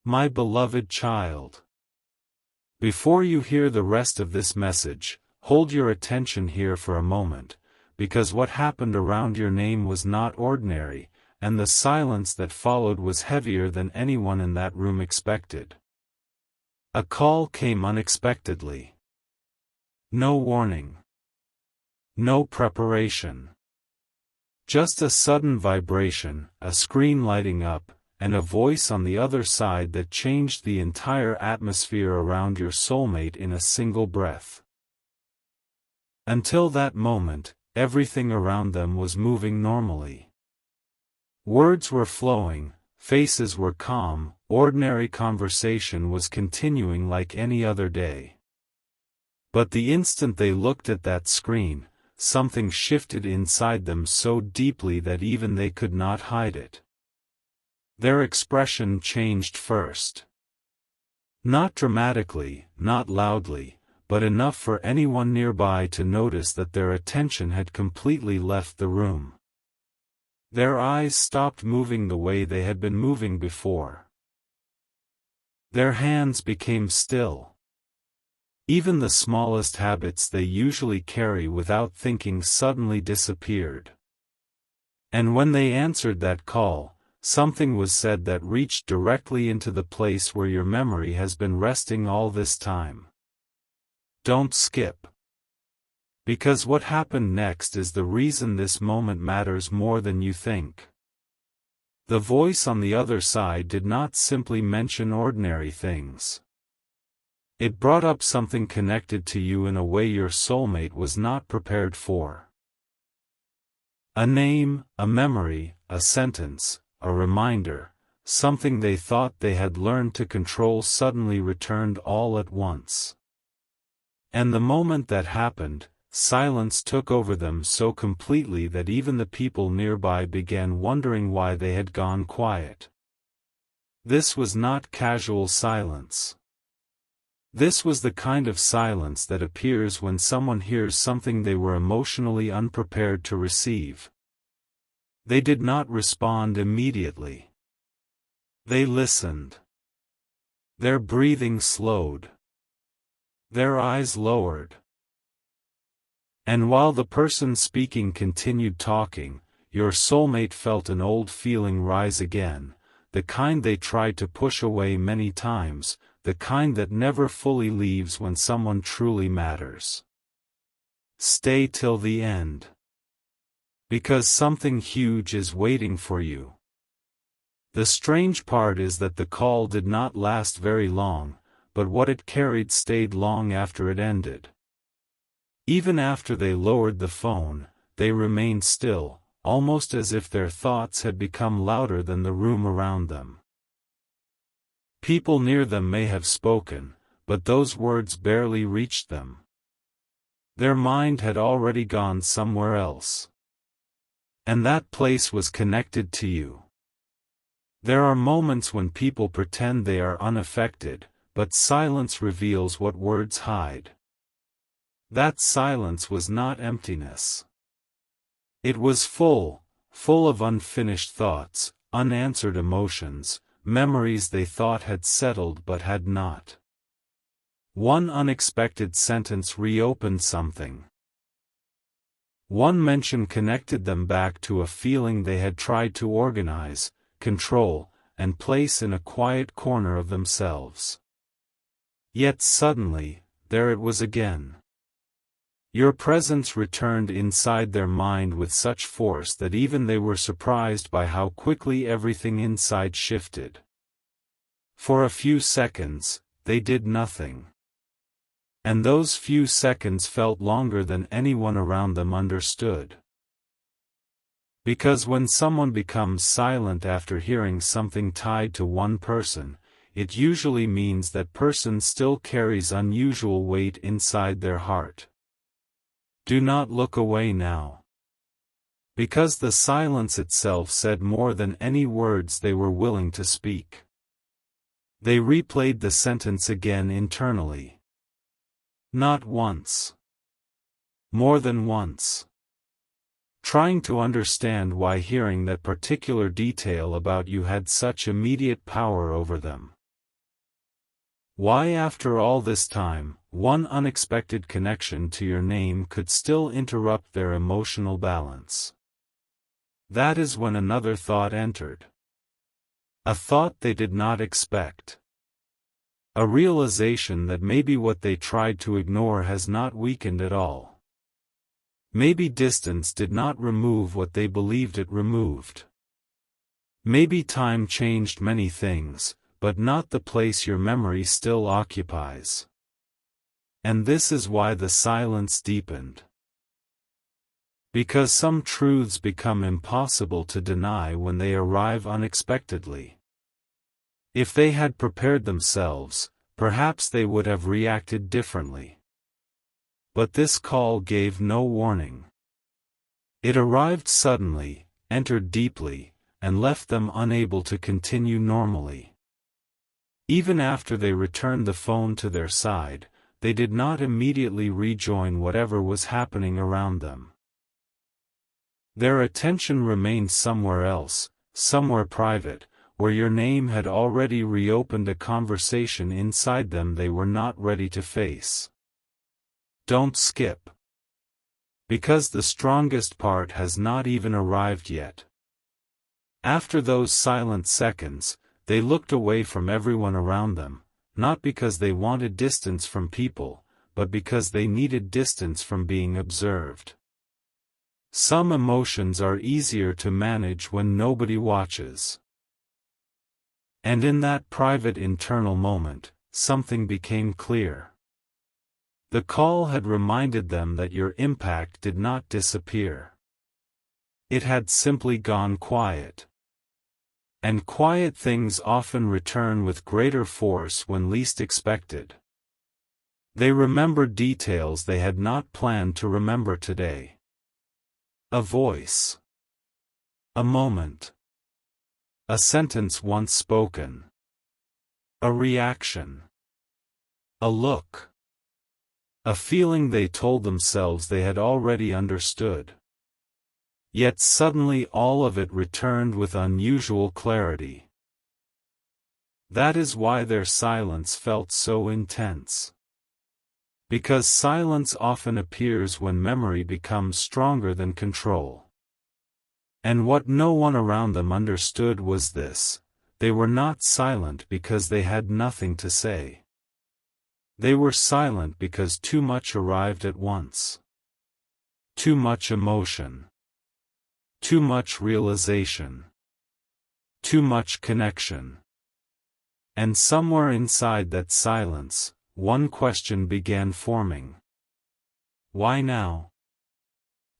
My beloved child. Before you hear the rest of this message, hold your attention here for a moment, because what happened around your name was not ordinary, and the silence that followed was heavier than anyone in that room expected. A call came unexpectedly. No warning. No preparation. Just a sudden vibration, a screen lighting up, and a voice on the other side that changed the entire atmosphere around your soulmate in a single breath. Until that moment, everything around them was moving normally. Words were flowing, faces were calm, ordinary conversation was continuing like any other day. But the instant they looked at that screen, something shifted inside them so deeply that even they could not hide it. Their expression changed first. Not dramatically, not loudly, but enough for anyone nearby to notice that their attention had completely left the room. Their eyes stopped moving the way they had been moving before. Their hands became still. Even the smallest habits they usually carry without thinking suddenly disappeared. And when they answered that call, something was said that reached directly into the place where your memory has been resting all this time. Don't skip. Because what happened next is the reason this moment matters more than you think. The voice on the other side did not simply mention ordinary things. It brought up something connected to you in a way your soulmate was not prepared for. A name, a memory, a sentence, a reminder, something they thought they had learned to control suddenly returned all at once. And the moment that happened, silence took over them so completely that even the people nearby began wondering why they had gone quiet. This was not casual silence. This was the kind of silence that appears when someone hears something they were emotionally unprepared to receive. They did not respond immediately. They listened. Their breathing slowed. Their eyes lowered. And while the person speaking continued talking, your soulmate felt an old feeling rise again, the kind they tried to push away many times, the kind that never fully leaves when someone truly matters. Stay till the end. Because something huge is waiting for you. The strange part is that the call did not last very long, but what it carried stayed long after it ended. Even after they lowered the phone, they remained still, almost as if their thoughts had become louder than the room around them. People near them may have spoken, but those words barely reached them. Their mind had already gone somewhere else. And that place was connected to you. There are moments when people pretend they are unaffected, but silence reveals what words hide. That silence was not emptiness. It was full of unfinished thoughts, unanswered emotions, memories they thought had settled but had not. One unexpected sentence reopened something. One mention connected them back to a feeling they had tried to organize, control, and place in a quiet corner of themselves. Yet suddenly, there it was again. Your presence returned inside their mind with such force that even they were surprised by how quickly everything inside shifted. For a few seconds, they did nothing. And those few seconds felt longer than anyone around them understood. Because when someone becomes silent after hearing something tied to one person, it usually means that person still carries unusual weight inside their heart. Do not look away now. Because the silence itself said more than any words they were willing to speak. They replayed the sentence again internally. Not once. More than once. Trying to understand why hearing that particular detail about you had such immediate power over them. Why after all this time, one unexpected connection to your name could still interrupt their emotional balance? That is when another thought entered. A thought they did not expect. A realization that maybe what they tried to ignore has not weakened at all. Maybe distance did not remove what they believed it removed. Maybe time changed many things, but not the place your memory still occupies. And this is why the silence deepened. Because some truths become impossible to deny when they arrive unexpectedly. If they had prepared themselves, perhaps they would have reacted differently. But this call gave no warning. It arrived suddenly, entered deeply, and left them unable to continue normally. Even after they returned the phone to their side, they did not immediately rejoin whatever was happening around them. Their attention remained somewhere else, somewhere private, where your name had already reopened a conversation inside them they were not ready to face. Don't skip. Because the strongest part has not even arrived yet. After those silent seconds, they looked away from everyone around them, not because they wanted distance from people, but because they needed distance from being observed. Some emotions are easier to manage when nobody watches. And in that private internal moment, something became clear. The call had reminded them that your impact did not disappear. It had simply gone quiet. And quiet things often return with greater force when least expected. They remembered details they had not planned to remember today. A voice. A moment. A sentence once spoken. A reaction. A look. A feeling they told themselves they had already understood. Yet suddenly all of it returned with unusual clarity. That is why their silence felt so intense. Because silence often appears when memory becomes stronger than control. And what no one around them understood was this: they were not silent because they had nothing to say. They were silent because too much arrived at once. Too much emotion. Too much realization. Too much connection. And somewhere inside that silence, one question began forming. Why now?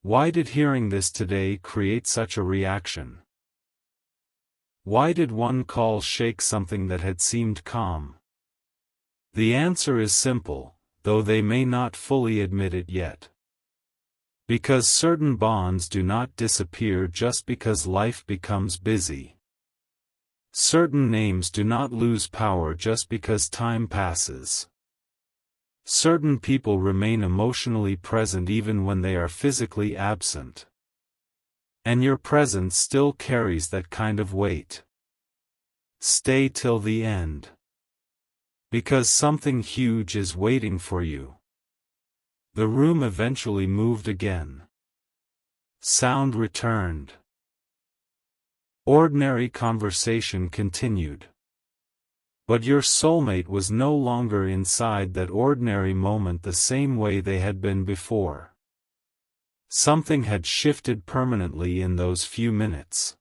Why did hearing this today create such a reaction? Why did one call shake something that had seemed calm? The answer is simple, though they may not fully admit it yet. Because certain bonds do not disappear just because life becomes busy. Certain names do not lose power just because time passes. Certain people remain emotionally present even when they are physically absent. And your presence still carries that kind of weight. Stay till the end. Because something huge is waiting for you. The room eventually moved again. Sound returned. Ordinary conversation continued. But your soulmate was no longer inside that ordinary moment the same way they had been before. Something had shifted permanently in those few minutes.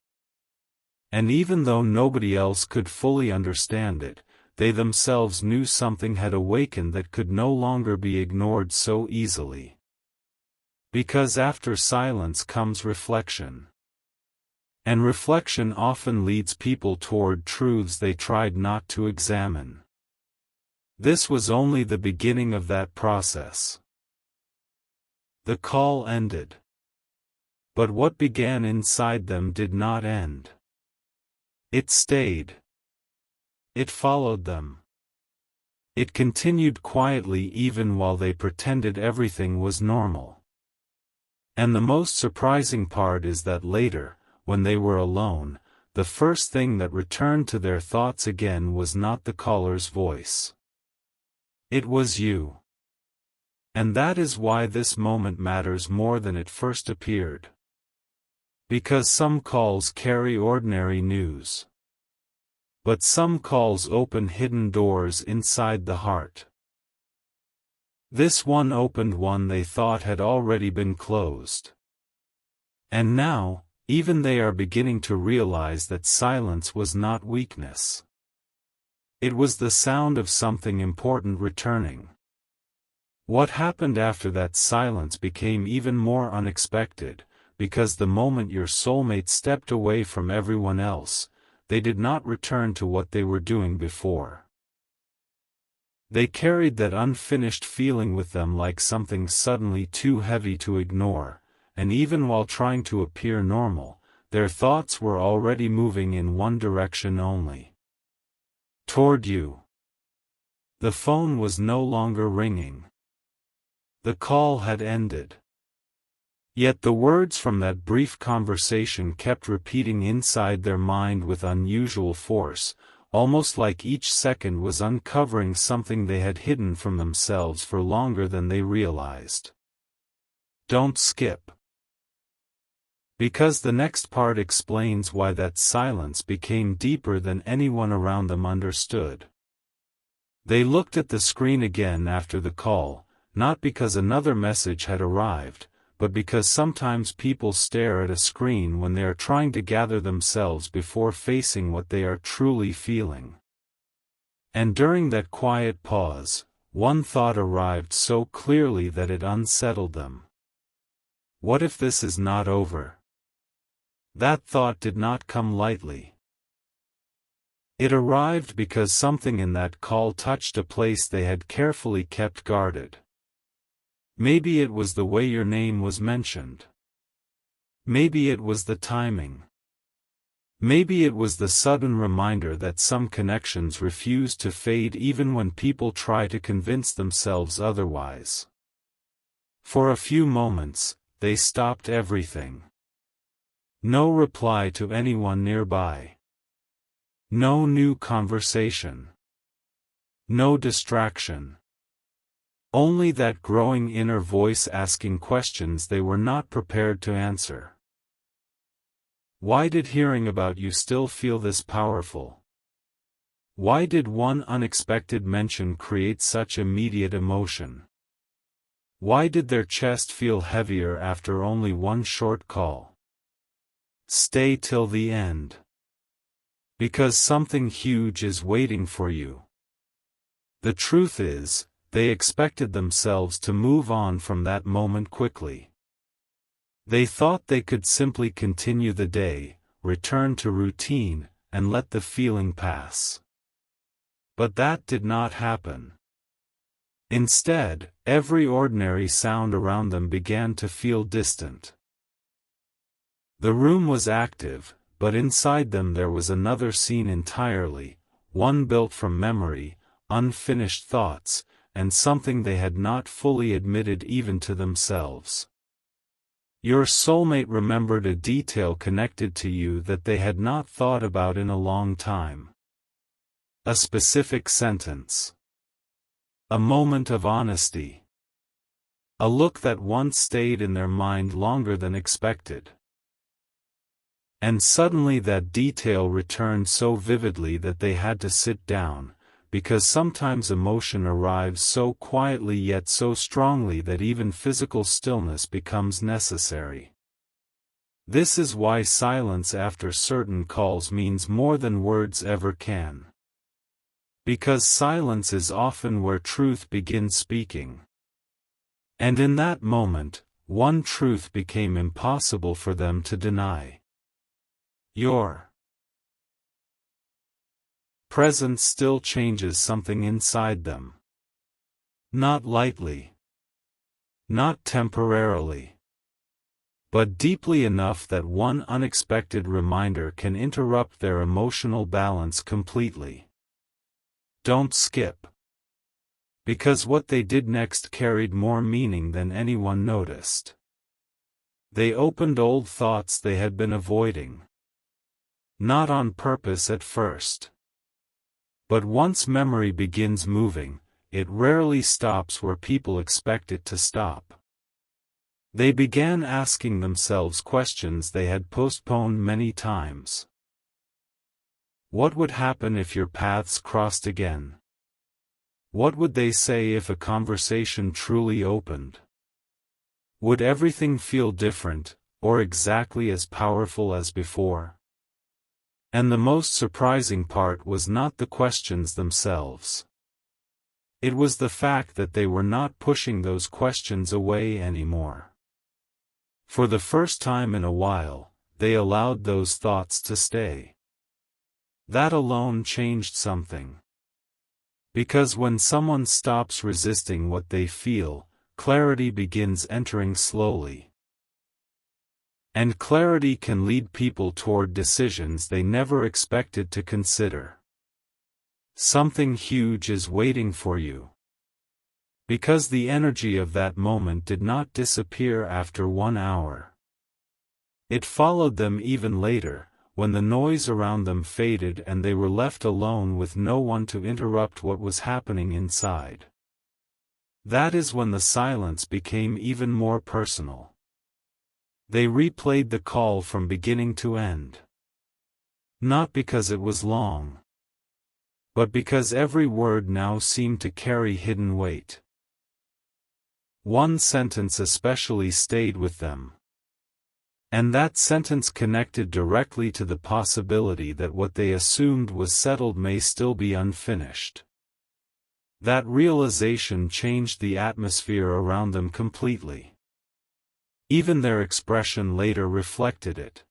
And even though nobody else could fully understand it, they themselves knew something had awakened that could no longer be ignored so easily. Because after silence comes reflection. And reflection often leads people toward truths they tried not to examine. This was only the beginning of that process. The call ended. But what began inside them did not end. It stayed. It followed them. It continued quietly even while they pretended everything was normal. And the most surprising part is that later, when they were alone, the first thing that returned to their thoughts again was not the caller's voice. It was you. And that is why this moment matters more than it first appeared. Because some calls carry ordinary news. But some calls open hidden doors inside the heart. This one opened one they thought had already been closed. And now, even they are beginning to realize that silence was not weakness. It was the sound of something important returning. What happened after that silence became even more unexpected, because the moment your soulmate stepped away from everyone else, they did not return to what they were doing before. They carried that unfinished feeling with them like something suddenly too heavy to ignore, and even while trying to appear normal, their thoughts were already moving in one direction only. Toward you. The phone was no longer ringing. The call had ended. Yet the words from that brief conversation kept repeating inside their mind with unusual force, almost like each second was uncovering something they had hidden from themselves for longer than they realized. Don't skip. Because the next part explains why that silence became deeper than anyone around them understood. They looked at the screen again after the call, not because another message had arrived, but because sometimes people stare at a screen when they are trying to gather themselves before facing what they are truly feeling. And during that quiet pause, one thought arrived so clearly that it unsettled them. What if this is not over? That thought did not come lightly. It arrived because something in that call touched a place they had carefully kept guarded. Maybe it was the way your name was mentioned. Maybe it was the timing. Maybe it was the sudden reminder that some connections refuse to fade even when people try to convince themselves otherwise. For a few moments, they stopped everything. No reply to anyone nearby. No new conversation. No distraction. Only that growing inner voice asking questions they were not prepared to answer. Why did hearing about you still feel this powerful? Why did one unexpected mention create such immediate emotion? Why did their chest feel heavier after only one short call? Stay till the end. Because something huge is waiting for you. The truth is, they expected themselves to move on from that moment quickly. They thought they could simply continue the day, return to routine, and let the feeling pass. But that did not happen. Instead, every ordinary sound around them began to feel distant. The room was active, but inside them there was another scene entirely, one built from memory, unfinished thoughts, and something they had not fully admitted even to themselves. Your soulmate remembered a detail connected to you that they had not thought about in a long time. A specific sentence. A moment of honesty. A look that once stayed in their mind longer than expected. And suddenly that detail returned so vividly that they had to sit down, because sometimes emotion arrives so quietly yet so strongly that even physical stillness becomes necessary. This is why silence after certain calls means more than words ever can. Because silence is often where truth begins speaking. And in that moment, one truth became impossible for them to deny. Your presence still changes something inside them. Not lightly. Not temporarily. But deeply enough that one unexpected reminder can interrupt their emotional balance completely. Don't skip. Because what they did next carried more meaning than anyone noticed. They opened old thoughts they had been avoiding. Not on purpose at first. But once memory begins moving, it rarely stops where people expect it to stop. They began asking themselves questions they had postponed many times. What would happen if your paths crossed again? What would they say if a conversation truly opened? Would everything feel different, or exactly as powerful as before? And the most surprising part was not the questions themselves. It was the fact that they were not pushing those questions away anymore. For the first time in a while, they allowed those thoughts to stay. That alone changed something. Because when someone stops resisting what they feel, clarity begins entering slowly. And clarity can lead people toward decisions they never expected to consider. Something huge is waiting for you. Because the energy of that moment did not disappear after 1 hour. It followed them even later, when the noise around them faded and they were left alone with no one to interrupt what was happening inside. That is when the silence became even more personal. They replayed the call from beginning to end. Not because it was long, but because every word now seemed to carry hidden weight. One sentence especially stayed with them. And that sentence connected directly to the possibility that what they assumed was settled may still be unfinished. That realization changed the atmosphere around them completely. Even their expression later reflected it.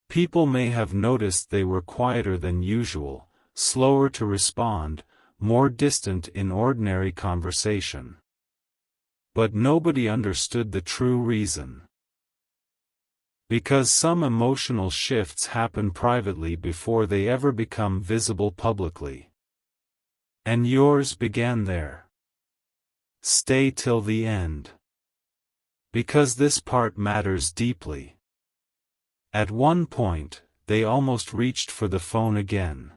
People may have noticed they were quieter than usual, slower to respond, more distant in ordinary conversation. But nobody understood the true reason. Because some emotional shifts happen privately before they ever become visible publicly. And yours began there. Stay till the end. Because this part matters deeply. At one point, they almost reached for the phone again.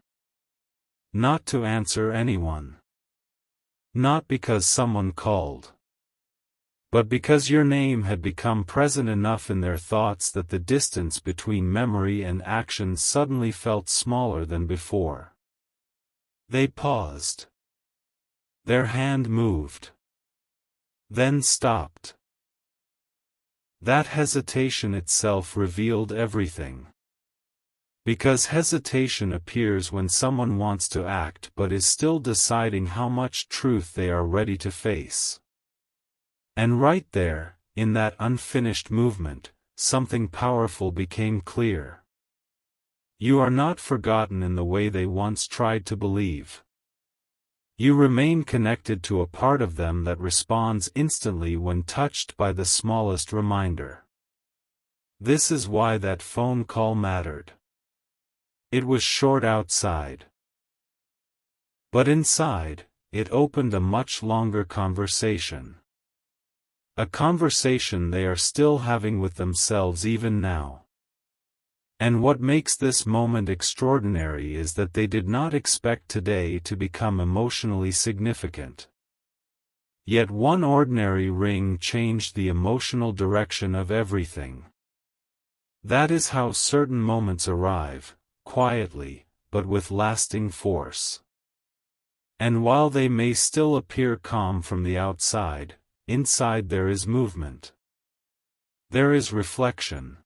Not to answer anyone. Not because someone called. But because your name had become present enough in their thoughts that the distance between memory and action suddenly felt smaller than before. They paused. Their hand moved. Then stopped. That hesitation itself revealed everything. Because hesitation appears when someone wants to act but is still deciding how much truth they are ready to face. And right there, in that unfinished movement, something powerful became clear. You are not forgotten in the way they once tried to believe. You remain connected to a part of them that responds instantly when touched by the smallest reminder. This is why that phone call mattered. It was short outside. But inside, it opened a much longer conversation. A conversation they are still having with themselves even now. And what makes this moment extraordinary is that they did not expect today to become emotionally significant. Yet one ordinary ring changed the emotional direction of everything. That is how certain moments arrive, quietly, but with lasting force. And while they may still appear calm from the outside, inside there is movement. There is reflection.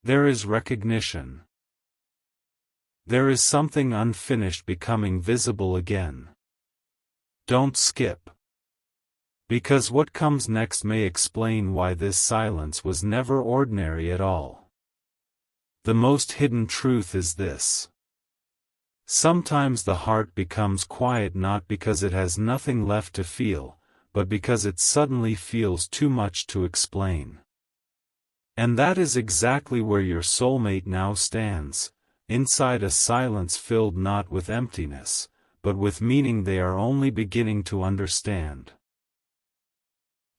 There is recognition. There is something unfinished becoming visible again. Don't skip. Because what comes next may explain why this silence was never ordinary at all. The most hidden truth is this. Sometimes the heart becomes quiet not because it has nothing left to feel, but because it suddenly feels too much to explain. And that is exactly where your soulmate now stands, inside a silence filled not with emptiness, but with meaning they are only beginning to understand.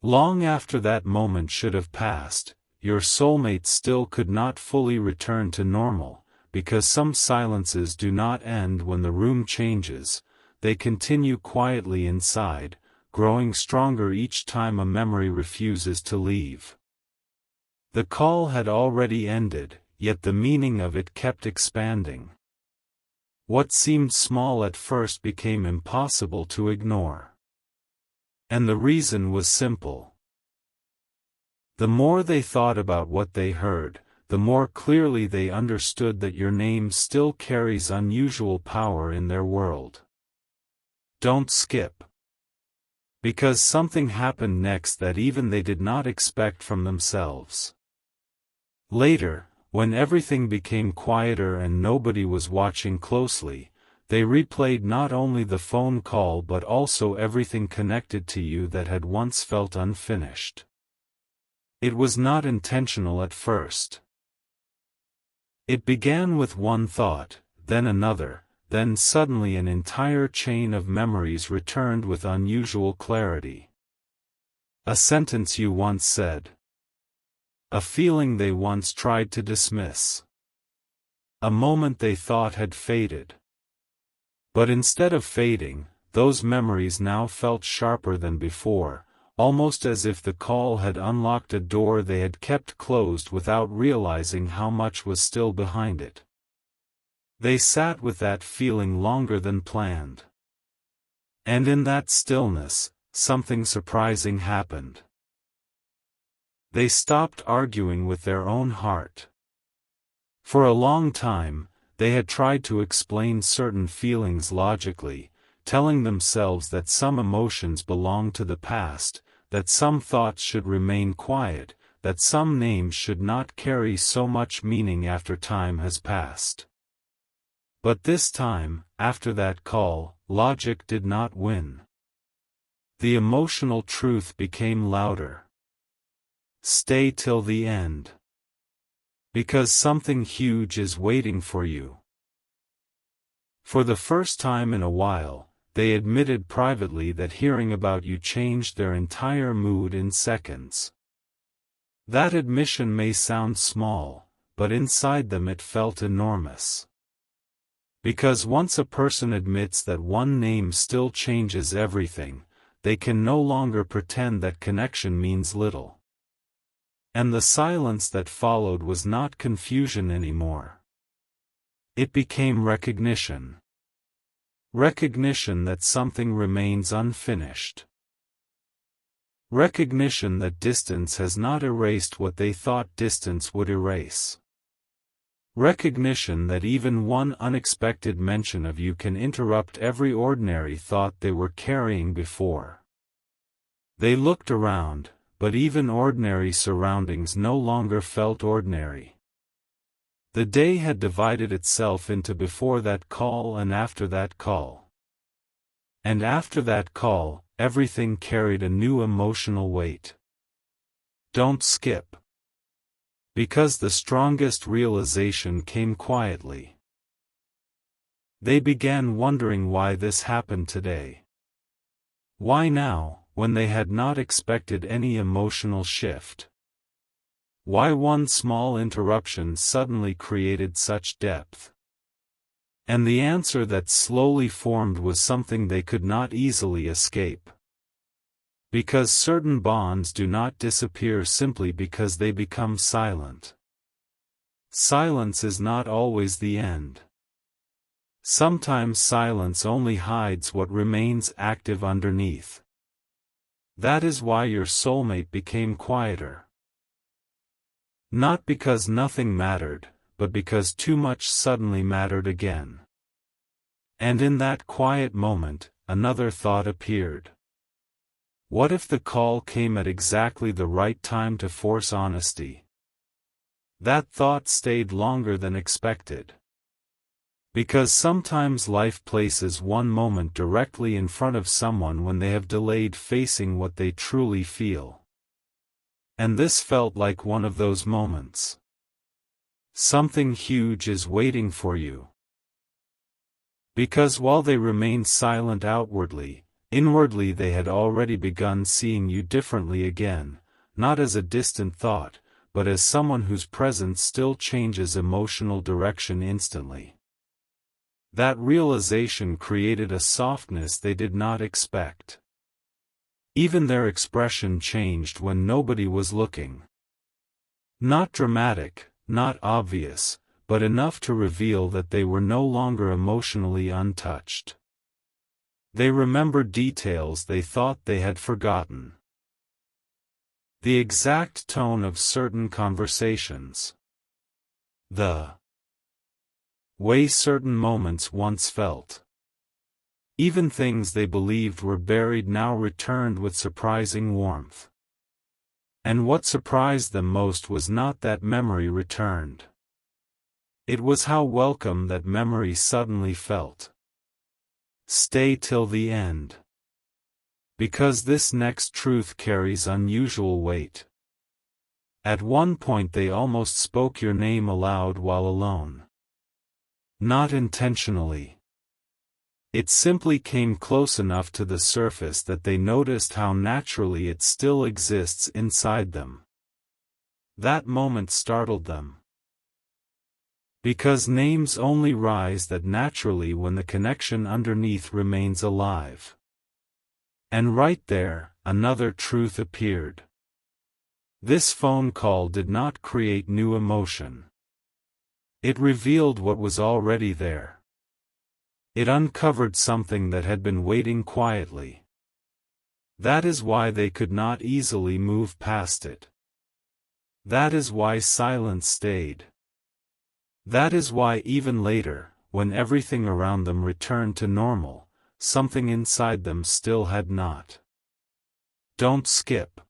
Long after that moment should have passed, your soulmate still could not fully return to normal, because some silences do not end when the room changes, they continue quietly inside, growing stronger each time a memory refuses to leave. The call had already ended, yet the meaning of it kept expanding. What seemed small at first became impossible to ignore. And the reason was simple. The more they thought about what they heard, the more clearly they understood that your name still carries unusual power in their world. Don't skip. Because something happened next that even they did not expect from themselves. Later, when everything became quieter and nobody was watching closely, they replayed not only the phone call but also everything connected to you that had once felt unfinished. It was not intentional at first. It began with one thought, then another, then suddenly an entire chain of memories returned with unusual clarity. A sentence you once said. A feeling they once tried to dismiss. A moment they thought had faded. But instead of fading, those memories now felt sharper than before, almost as if the call had unlocked a door they had kept closed without realizing how much was still behind it. They sat with that feeling longer than planned. And in that stillness, something surprising happened. They stopped arguing with their own heart. For a long time, they had tried to explain certain feelings logically, telling themselves that some emotions belong to the past, that some thoughts should remain quiet, that some names should not carry so much meaning after time has passed. But this time, after that call, logic did not win. The emotional truth became louder. Stay till the end. Because something huge is waiting for you. For the first time in a while, they admitted privately that hearing about you changed their entire mood in seconds. That admission may sound small, but inside them it felt enormous. Because once a person admits that one name still changes everything, they can no longer pretend that connection means little. And the silence that followed was not confusion anymore. It became recognition. Recognition that something remains unfinished. Recognition that distance has not erased what they thought distance would erase. Recognition that even one unexpected mention of you can interrupt every ordinary thought they were carrying before. They looked around, but even ordinary surroundings no longer felt ordinary. The day had divided itself into before that call and after that call. And after that call, everything carried a new emotional weight. Don't skip. Because the strongest realization came quietly. They began wondering why this happened today. Why now, when they had not expected any emotional shift? Why one small interruption suddenly created such depth? And the answer that slowly formed was something they could not easily escape. Because certain bonds do not disappear simply because they become silent. Silence is not always the end. Sometimes silence only hides what remains active underneath. That is why your soulmate became quieter. Not because nothing mattered, but because too much suddenly mattered again. And in that quiet moment, another thought appeared. What if the call came at exactly the right time to force honesty? That thought stayed longer than expected. Because sometimes life places one moment directly in front of someone when they have delayed facing what they truly feel. And this felt like one of those moments. Something huge is waiting for you. Because while they remained silent outwardly, inwardly they had already begun seeing you differently again, not as a distant thought, but as someone whose presence still changes emotional direction instantly. That realization created a softness they did not expect. Even their expression changed when nobody was looking. Not dramatic, not obvious, but enough to reveal that they were no longer emotionally untouched. They remembered details they thought they had forgotten. The exact tone of certain conversations. The way certain moments once felt. Even things they believed were buried now returned with surprising warmth. And what surprised them most was not that memory returned. It was how welcome that memory suddenly felt. Stay till the end. Because this next truth carries unusual weight. At one point they almost spoke your name aloud while alone. Not intentionally. It simply came close enough to the surface that they noticed how naturally it still exists inside them. That moment startled them. Because names only rise that naturally when the connection underneath remains alive. And right there, another truth appeared. This phone call did not create new emotion. It revealed what was already there. It uncovered something that had been waiting quietly. That is why they could not easily move past it. That is why silence stayed. That is why even later, when everything around them returned to normal, something inside them still had not. Don't skip.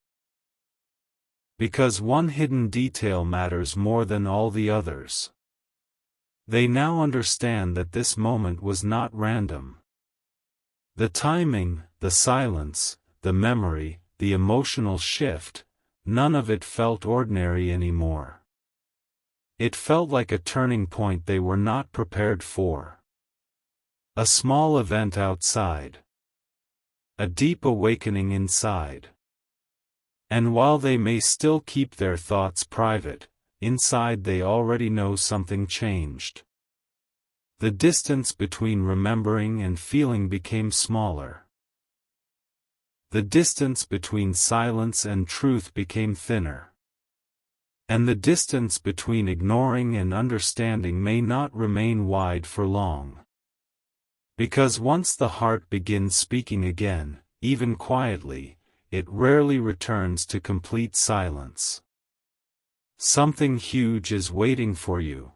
Because one hidden detail matters more than all the others. They now understand that this moment was not random. The timing, the silence, the memory, the emotional shift, none of it felt ordinary anymore. It felt like a turning point they were not prepared for. A small event outside. A deep awakening inside. And while they may still keep their thoughts private, inside they already know something changed. The distance between remembering and feeling became smaller. The distance between silence and truth became thinner. And the distance between ignoring and understanding may not remain wide for long. Because once the heart begins speaking again, even quietly, it rarely returns to complete silence. Something huge is waiting for you.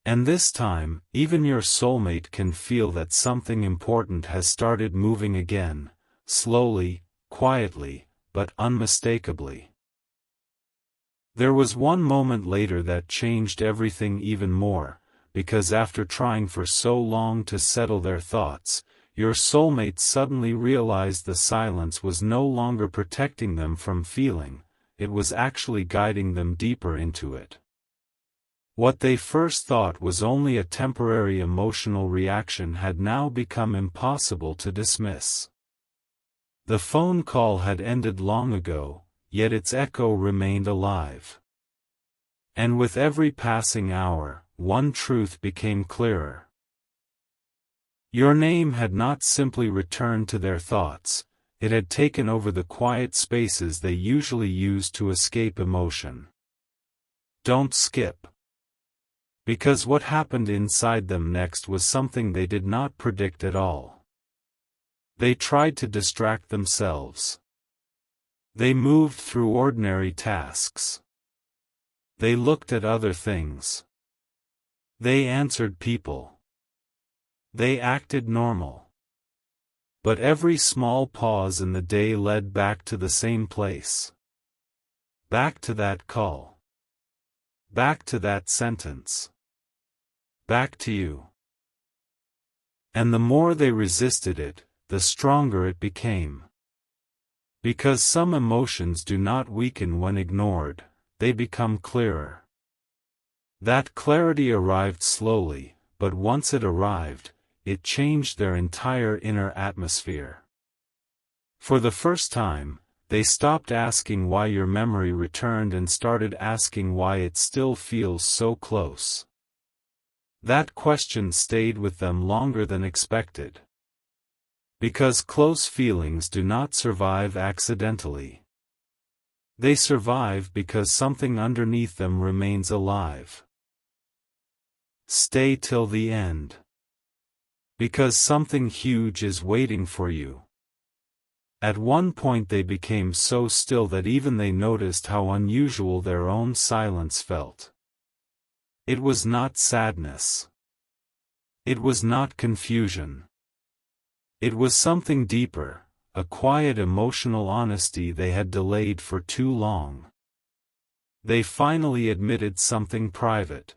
And this time, even your soulmate can feel that something important has started moving again, slowly, quietly, but unmistakably. There was one moment later that changed everything even more, because after trying for so long to settle their thoughts, your soulmate suddenly realized the silence was no longer protecting them from feeling, it was actually guiding them deeper into it. What they first thought was only a temporary emotional reaction had now become impossible to dismiss. The phone call had ended long ago, yet its echo remained alive. And with every passing hour, one truth became clearer. Your name had not simply returned to their thoughts, it had taken over the quiet spaces they usually use to escape emotion. Don't skip. Because what happened inside them next was something they did not predict at all. They tried to distract themselves. They moved through ordinary tasks. They looked at other things. They answered people. They acted normal. But every small pause in the day led back to the same place. Back to that call. Back to that sentence. Back to you. And the more they resisted it, the stronger it became. Because some emotions do not weaken when ignored, they become clearer. That clarity arrived slowly, but once it arrived, it changed their entire inner atmosphere. For the first time, they stopped asking why your memory returned and started asking why it still feels so close. That question stayed with them longer than expected. Because close feelings do not survive accidentally. They survive because something underneath them remains alive. Stay till the end. Because something huge is waiting for you. At one point they became so still that even they noticed how unusual their own silence felt. It was not sadness. It was not confusion. It was something deeper, a quiet emotional honesty they had delayed for too long. They finally admitted something private.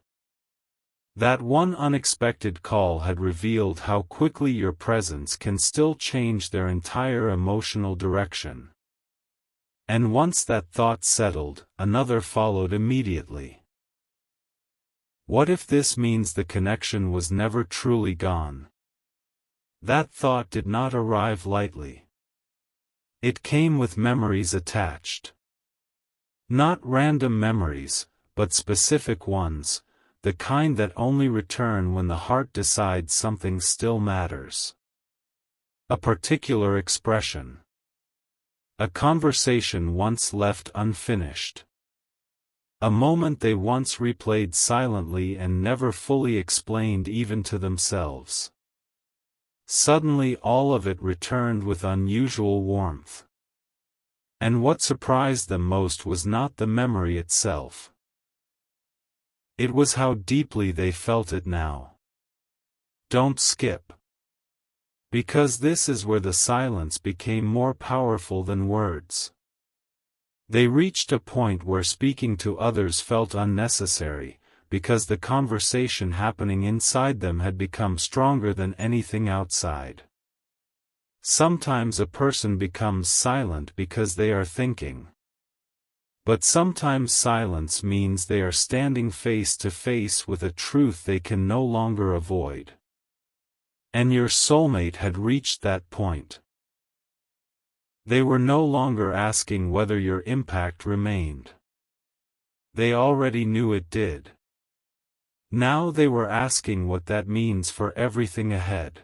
That one unexpected call had revealed how quickly your presence can still change their entire emotional direction. And once that thought settled, another followed immediately. What if this means the connection was never truly gone? That thought did not arrive lightly. It came with memories attached. Not random memories, but specific ones, the kind that only return when the heart decides something still matters. A particular expression. A conversation once left unfinished. A moment they once replayed silently and never fully explained even to themselves. Suddenly all of it returned with unusual warmth. And what surprised them most was not the memory itself. It was how deeply they felt it now. Don't skip. Because this is where the silence became more powerful than words. They reached a point where speaking to others felt unnecessary, because the conversation happening inside them had become stronger than anything outside. Sometimes a person becomes silent because they are thinking. But sometimes silence means they are standing face to face with a truth they can no longer avoid. And your soulmate had reached that point. They were no longer asking whether your impact remained. They already knew it did. Now they were asking what that means for everything ahead.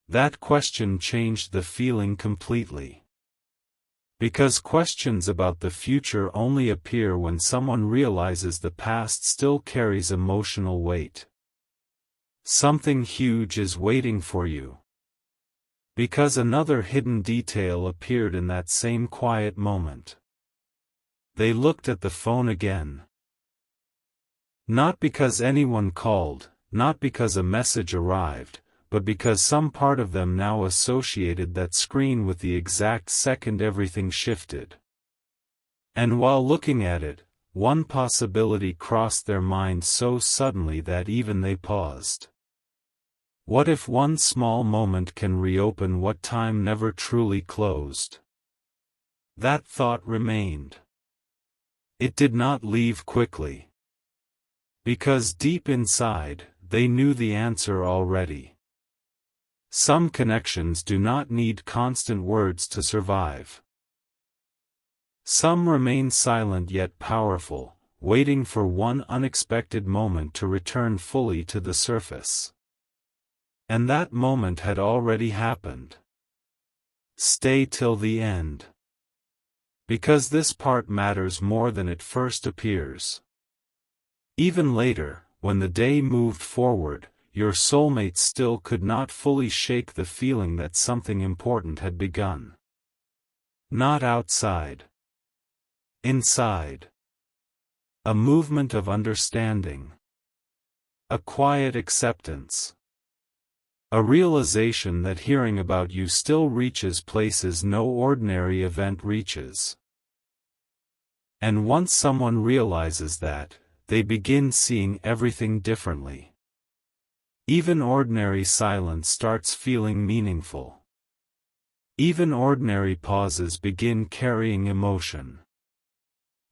That question changed the feeling completely. Because questions about the future only appear when someone realizes the past still carries emotional weight. Something huge is waiting for you. Because another hidden detail appeared in that same quiet moment. They looked at the phone again. Not because anyone called, not because a message arrived, but because some part of them now associated that screen with the exact second everything shifted. And while looking at it, one possibility crossed their minds so suddenly that even they paused. What if one small moment can reopen what time never truly closed? That thought remained. It did not leave quickly. Because deep inside, they knew the answer already. Some connections do not need constant words to survive. Some remain silent yet powerful, waiting for one unexpected moment to return fully to the surface. And that moment had already happened. Stay till the end. Because this part matters more than it first appears. Even later, when the day moved forward, your soulmate still could not fully shake the feeling that something important had begun. Not outside. Inside. A movement of understanding. A quiet acceptance. A realization that hearing about you still reaches places no ordinary event reaches. And once someone realizes that, they begin seeing everything differently. Even ordinary silence starts feeling meaningful. Even ordinary pauses begin carrying emotion.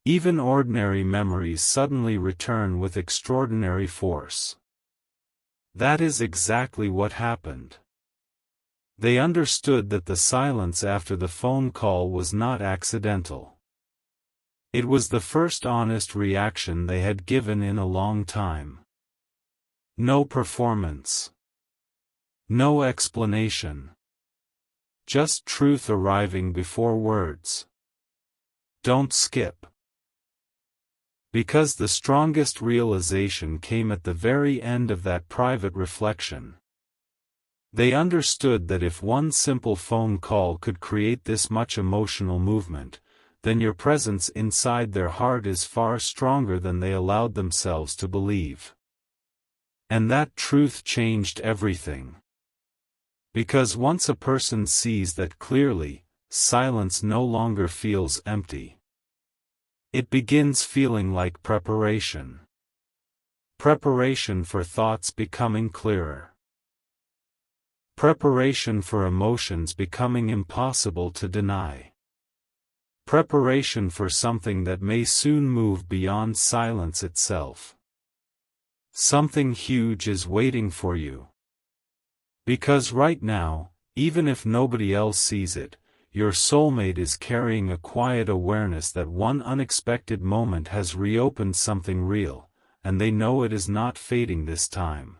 Even ordinary memories suddenly return with extraordinary force. That is exactly what happened. They understood that the silence after the phone call was not accidental. It was the first honest reaction they had given in a long time. No performance. No explanation. Just truth arriving before words. Don't skip. Because the strongest realization came at the very end of that private reflection. They understood that if one simple phone call could create this much emotional movement, then your presence inside their heart is far stronger than they allowed themselves to believe. And that truth changed everything. Because once a person sees that clearly, silence no longer feels empty. It begins feeling like preparation. Preparation for thoughts becoming clearer. Preparation for emotions becoming impossible to deny. Preparation for something that may soon move beyond silence itself. Something huge is waiting for you. Because right now, even if nobody else sees it, your soulmate is carrying a quiet awareness that one unexpected moment has reopened something real, and they know it is not fading this time.